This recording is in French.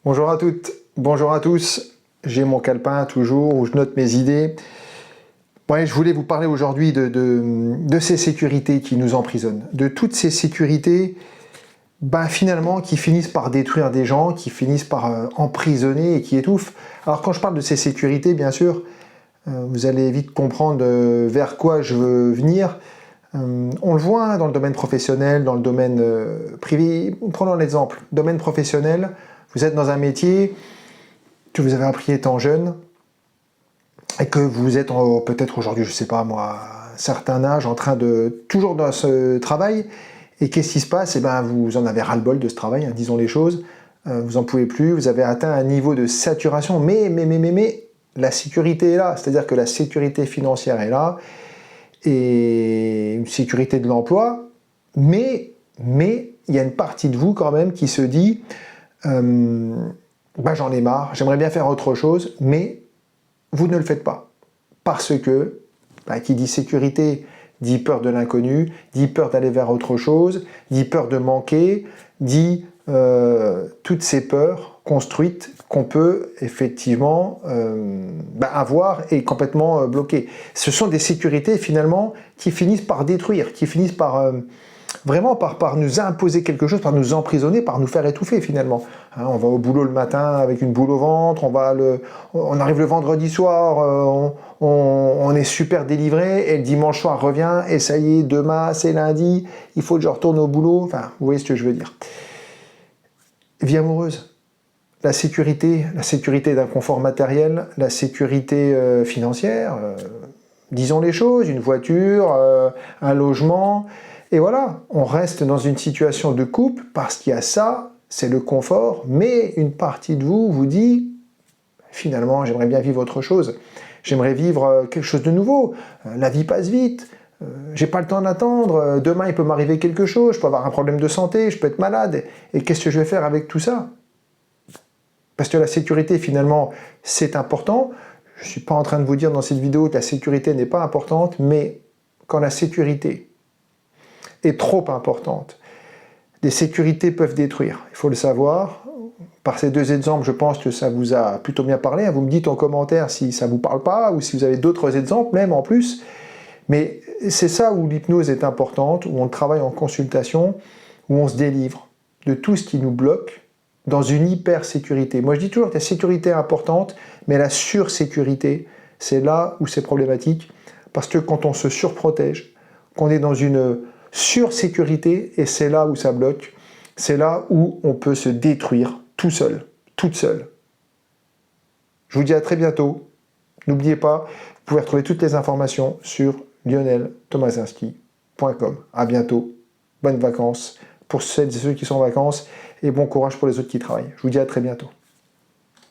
Bonjour à toutes, bonjour à tous. J'ai mon calepin toujours où je note mes idées. Ouais, je voulais vous parler aujourd'hui de ces sécurités qui nous emprisonnent. De toutes ces sécurités, finalement, qui finissent par détruire des gens, qui finissent par emprisonner et qui étouffent. Alors quand je parle de ces sécurités, bien sûr, vous allez vite comprendre vers quoi je veux venir. On le voit dans le domaine professionnel, dans le domaine privé. Prenons l'exemple, domaine professionnel, vous êtes dans un métier que vous avez appris étant jeune et que vous êtes peut-être aujourd'hui, je ne sais pas moi, à un certain âge, en train de toujours dans ce travail. Et qu'est-ce qui se passe? Vous en avez ras-le-bol de ce travail, hein, disons les choses. Vous n'en pouvez plus, vous avez atteint un niveau de saturation. Mais la sécurité est là, c'est-à-dire que la sécurité financière est là et une sécurité de l'emploi. Mais il y a une partie de vous quand même qui se dit j'en ai marre, j'aimerais bien faire autre chose, mais vous ne le faites pas. Parce que, qui dit sécurité, dit peur de l'inconnu, dit peur d'aller vers autre chose, dit peur de manquer, dit toutes ces peurs construites qu'on peut effectivement avoir et complètement bloquer. Ce sont des sécurités finalement qui finissent par détruire, qui finissent par vraiment par nous imposer quelque chose, par nous emprisonner, par nous faire étouffer finalement. Hein, on va au boulot le matin avec une boule au ventre, on arrive le vendredi soir, on est super délivré, et le dimanche soir revient, et ça y est, demain c'est lundi, il faut que je retourne au boulot, enfin, vous voyez ce que je veux dire. Vie amoureuse, la sécurité d'un confort matériel, la sécurité financière, disons les choses, une voiture, un logement. Et voilà, on reste dans une situation de couple parce qu'il y a ça, c'est le confort, mais une partie de vous vous dit, finalement, j'aimerais bien vivre autre chose. J'aimerais vivre quelque chose de nouveau. La vie passe vite. J'ai pas le temps d'attendre. Demain, il peut m'arriver quelque chose. Je peux avoir un problème de santé. Je peux être malade. Et qu'est-ce que je vais faire avec tout ça? Parce que la sécurité, finalement, c'est important. Je ne suis pas en train de vous dire dans cette vidéo que la sécurité n'est pas importante, mais quand la sécurité est trop importante, les sécurités peuvent détruire. Il faut le savoir. Par ces deux exemples, je pense que ça vous a plutôt bien parlé. Vous me dites en commentaire si ça ne vous parle pas ou si vous avez d'autres exemples même en plus. Mais c'est ça où l'hypnose est importante, où on travaille en consultation, où on se délivre de tout ce qui nous bloque dans une hyper-sécurité. Moi, je dis toujours que la sécurité est importante, mais la sursécurité, c'est là où c'est problématique. Parce que quand on se surprotège, qu'on est dans une sursécurité, et c'est là où ça bloque, c'est là où on peut se détruire tout seul, toute seule. Je vous dis à très bientôt. N'oubliez pas, vous pouvez retrouver toutes les informations sur lioneltomasinski.com. À bientôt. Bonnes vacances pour celles et ceux qui sont en vacances et bon courage pour les autres qui travaillent. Je vous dis à très bientôt.